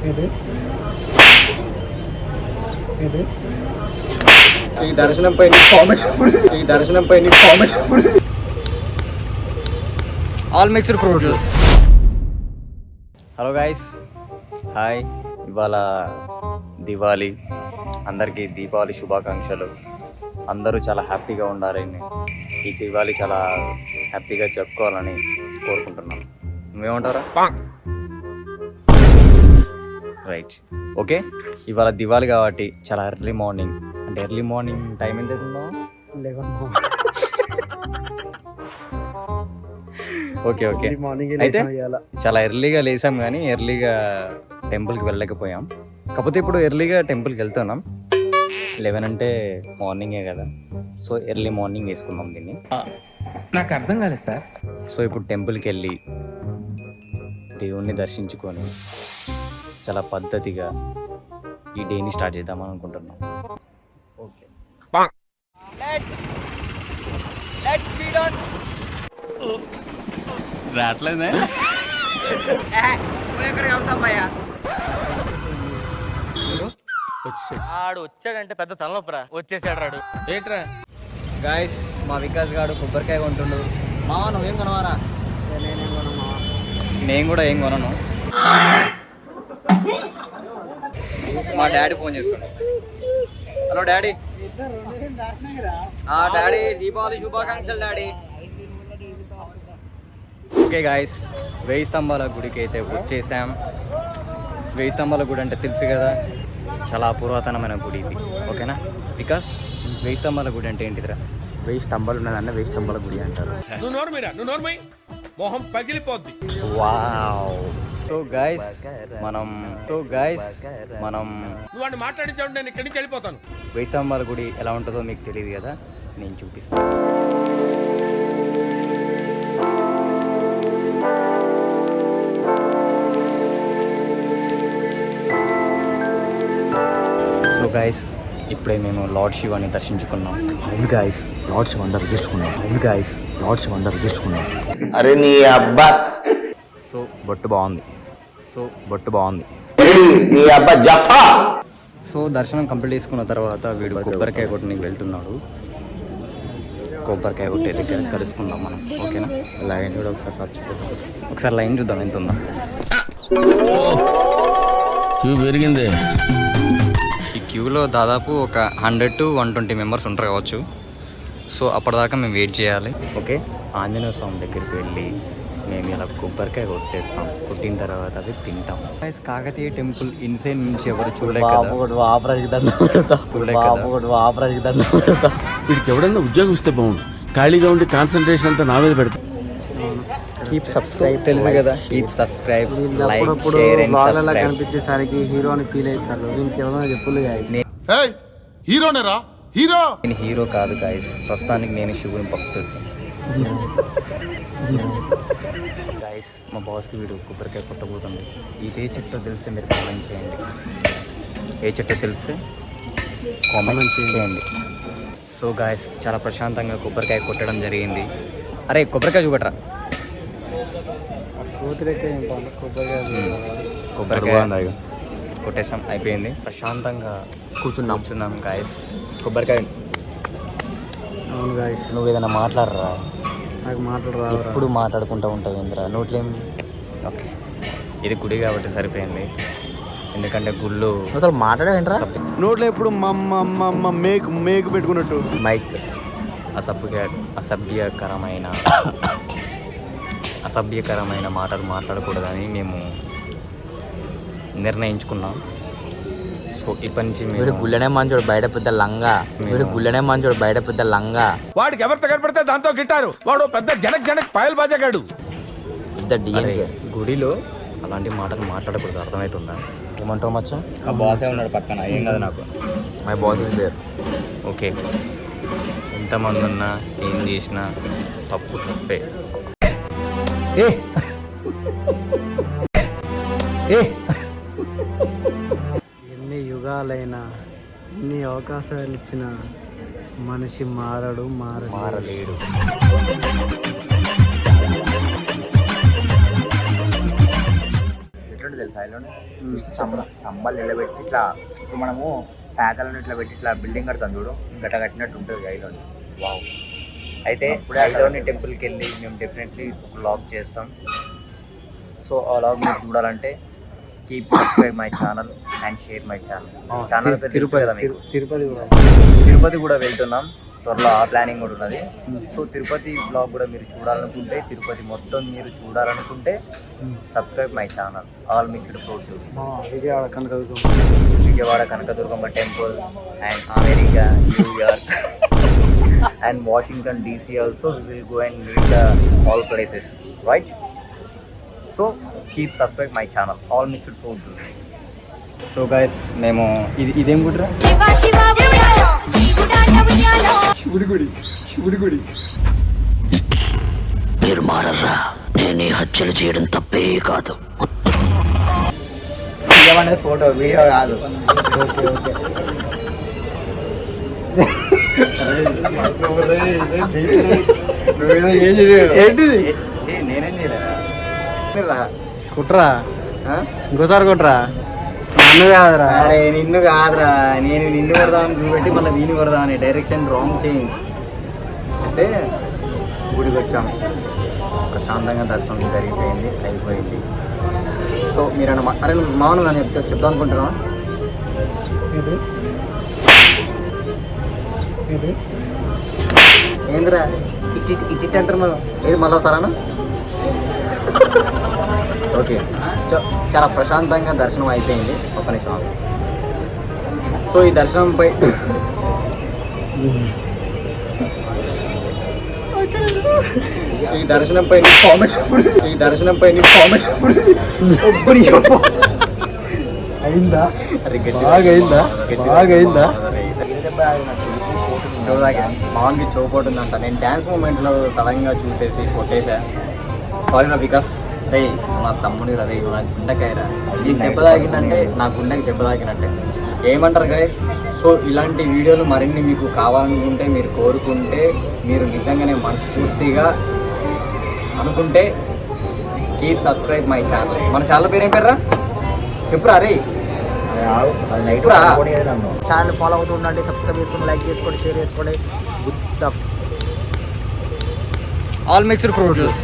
ఈ దర్శనంపై comment all mixed fruit juice. Hello guys, hi. ఇవాళ దివాళీ, అందరికీ దీపావళి శుభాకాంక్షలు. అందరూ చాలా హ్యాపీగా ఉండాలని, ఈ దివాళీ చాలా హ్యాపీగా జరుపుకోవాలని కోరుకుంటున్నాను. నువ్వేమంటారా? Right, okay. ఇవాళ దివాళీ కాబట్టి చాలా ఎర్లీ మార్నింగ్, అంటే ఎర్లీ మార్నింగ్ టైం ఎంత అవుతుందో 11. Okay okay. అయితే చాలా ఎర్లీగా లేసాం, కానీ ఎర్లీగా టెంపుల్కి వెళ్ళలేకపోయాం. కాకపోతే ఇప్పుడు ఎర్లీగా టెంపుల్కి వెళ్తున్నాం. 11 అంటే మార్నింగే కదా, సో ఎర్లీ మార్నింగ్ వేసుకున్నాం దీన్ని. నాకు అర్థం కాలేదు సార్. సో ఇప్పుడు టెంపుల్కి వెళ్ళి దేవుణ్ణి దర్శించుకొని చాలా పద్ధతిగా ఈ డేని స్టార్ట్ చేద్దామని అనుకుంటున్నాం. Okay, let's speed on. రాట్లేదే ఆడు వచ్చాడంటే పెద్ద తలనొప్పరా. వచ్చేసాడు రాడు. ఏంట్రా గాయస్, మా వికాస్ గాడు కొబ్బరికాయ కొంటుండు. మావా నువ్వేం కొనవారా? నేను కూడా ఏం కొనను. మా డాడీ ఫోన్ చేస్తుండు. Hello daddy. డాడీ, దీపావళి శుభాకాంక్షలు డాడీ. ఓకే గాయస్, 1000 స్తంభాల గుడికి అయితే వచ్చేసాం. 1000 స్తంభాల గుడి అంటే తెలుసు కదా, చాలా పురాతనమైన గుడి ఇది. ఓకేనా బికాస్ 1000 స్తంభాల గుడి అంటే ఏంటిదిరా? 1000 స్తంభాలు ఉన్నదన్న 1000 స్తంభాల గుడి అంటారు. వావ్. సో గైస్ మనం మాట్లాడించాడు, నేను ఇక్కడి నుంచి వెళ్ళిపోతాను. 1000 స్తంభాల గుడి ఎలా ఉంటుందో మీకు తెలియదు కదా, నేను చూపిస్తాను. సో గైస్, ఇప్పుడే మేము లార్డ్ శివాని దర్శించుకున్నాం. అవును గాయస్, లార్డ్ శివ రిజిస్ట్రుకున్నాం. అరే నీ అబ్బా. సో బొట్టు బాగుంది. నీ అబ్బా జఫా. సో దర్శనం కంప్లీట్ చేసుకున్న తర్వాత వీడు కొబ్బరికాయ కొట్టడానికి వెళ్తున్నాడు. కొబ్బరికాయ కొట్టే దగ్గర కలుసుకుందాం మనం. ఓకేనా? లైన్ కూడా ఒకసారి లైన్ చూద్దాం ఎంత ఉందా. పెరిగింది. ఈ క్యూలో దాదాపు ఒక 100 to 120 మెంబర్స్ ఉంటారు కావచ్చు. సో అప్పటిదాకా మేము వెయిట్ చేయాలి. ఓకే, ఆంజనేయ స్వామి దగ్గరికి వెళ్ళి మేము ఇలా కొబ్బరికాయ కొట్టేస్తాం. కొట్టిన తర్వాత అది తింటాం. కాకతీయ టెంపుల్ ఇన్సైడ్ నుంచి ఎవరు చూడలేక వీడికి ఎవడన్నా ఉద్యోగం ఇస్తే బాగుండు. ఖాళీగా ఉండి కాన్సన్ట్రేషన్ అంతా నా మీద పెడతా. కీప్ సబ్స్క్రైబ్, తెలుసు కదా, keep subscribe, like, share and subscribe. కనిపించేసరికి హీరో అని ఫీల్ అవుతారు. దీనికి ఎవరైనా చెప్పులు హీరోనేరా హీరో. నేను హీరో కాదు గాయస్, ప్రస్తుతానికి నేను శివుని భక్తుడు. గాయస్, మా బాస్కి వీడు కొబ్బరికాయ కొట్టబోతుంది. ఇదే చెట్టు తెలిస్తే మీరు కామెంట్ చేయండి. ఏ చెట్టు తెలిస్తే కామెంట్ చేయండి. సో గాయస్, చాలా ప్రశాంతంగా కొబ్బరికాయ కొట్టడం జరిగింది. అరే కొబ్బరికాయ చూపట్రా. కొబ్బరికాయ కొట్టేసాం, అయిపోయింది. ప్రశాంతంగా కూర్చున్నాం గాయస్. కొబ్బరికాయ. అవును గాయస్, నువ్వు ఏదైనా మాట్లాడరా? నాకు మాట్లాడరా? ఎప్పుడు మాట్లాడుకుంటూ ఉంటావు ఇంద్రా, నోట్లేం. ఓకే, ఇది గుడి కాబట్టి సరిపోయింది. ఎందుకంటే గుళ్ళు అసలు మాట్లాడేంట్రా? నోట్లో ఎప్పుడు మేకు పెట్టుకున్నట్టు. మైక్ అసభ్యకరమైన మాటలు మాట్లాడకూడదని మేము నిర్ణయించుకున్నాం. సో ఇప్పటి నుంచి వీడు గుళ్ళనే మంచోడు, బయట పెద్ద లంగా. వాడికి ఎవరితో కనపడితే దాంతో గిట్టారు. వాడు పెద్ద జనక్ పాయల్ బాజాగాడు. గుడిలో అలాంటి మాటలు మాట్లాడకూడదు, అర్థమవుతుందా? ఏమంటావు మచ్చా? ఆ బాసే ఉన్నాడు పక్కన, ఏం కాదు నాకు. My boss is there. Okay, ఎంతమంది ఉన్నా ఏం చేసినా తప్పే. ఎన్ని యుగాలైనా, ఎన్ని అవకాశాలు ఇచ్చినా మనిషి మారలేడు. ఉంటుంది తెలుసా ఇల్లు జస్ట్ స్తంభాలు నిలబెట్టి ఇట్లా ఇప్పుడు మనము ప్యాకలను ఇట్లా పెట్టి ఇట్లా బిల్డింగ్ కడతాం చూడు గట్ట కట్టినట్టు ఉంటుంది ఐలోని. వావ్. అయితే ఐలోని టెంపుల్కి వెళ్ళి మేము డెఫినెట్లీ వ్లాగ్ చేస్తాం. సో ఆ వ్లాగ్ మీరు చూడాలంటే keep subscribe my channel and share my channel. Channel పేరు తెలుసు కదా మీకు. తిరుపతి కూడా వెళ్తున్నాం త్వరలో, ఆ ప్లానింగ్ కూడా ఉన్నది. సో తిరుపతి బ్లాగ్ కూడా మీరు చూడాలనుకుంటే, తిరుపతి మొత్తం మీరు చూడాలనుకుంటే subscribe my channel all mixed fruit juice. Vijayawada Kanakadurgamma temple and America, New York and Washington DC also we will go and meet all places, right? So keep subscribe my channel all mixed food juice. So guys, మేము ఇదేం గుడ్రా? శివుడి మీరు మారర్రా, నేను హత్యలు చేయడం తప్పే కాదు. అనేది ఫోటో వీడియో కాదు. ఓకే ఓకే ఏంటిది నేనేం చేయలేదా? కుట్రా ఇంకోసారి కుట్రా, నన్ను కాదురా. అరే నిన్ను కాదురా, నేను నిన్ను కొడదామని చూపెట్టి మళ్ళీ వీని కొడదామని డైరెక్షన్ రాంగ్ చేంజ్. అయితే గుడికి వచ్చాము, ప్రశాంతంగా దర్శనం అయిపోయింది. సో మీరు అరే మామూలుగా చెప్తా అనుకుంటున్నా ఏంద్రా ఇట్టి అంటారు మనం ఏది మళ్ళా సరేనా? ఓకే, చాలా ప్రశాంతంగా దర్శనం అయిపోయింది. ఒక్క నిమిషం. సో ఈ దర్శనంపై కామెంట్ అయిందా? బాగా అయిందా? మామూలుగా చోపోతుందంట. నేను డ్యాన్స్ మూమెంట్లో సడన్గా చూసేసి కొట్టేశా. సారీ రా వికాస్, రే మా తమ్ముడి రా, రే నా గుండెకాయరా, నీకు దెబ్బ తాకిందంటే నా గుండెకి దెబ్బ తాకినట్టే. ఏమంటారు గైస్? సో ఇలాంటి వీడియోలు మరిన్ని మీకు కావాలనుకుంటే, మీరు కోరుకుంటే, మీరు నిజంగానే మనస్ఫూర్తిగా అనుకుంటే కీప్ సబ్స్క్రైబ్ మై ఛానల్. మన ఛానల్ పేరు ఏం పేర్రా? చెప్పురా రే. ఛానల్ ఫాలో అవుతూ ఉండండి, సబ్స్క్రైబ్ చేసుకోండి, లైక్ చేసుకోండి, షేర్ చేసుకోండి. All mixed fruit juice.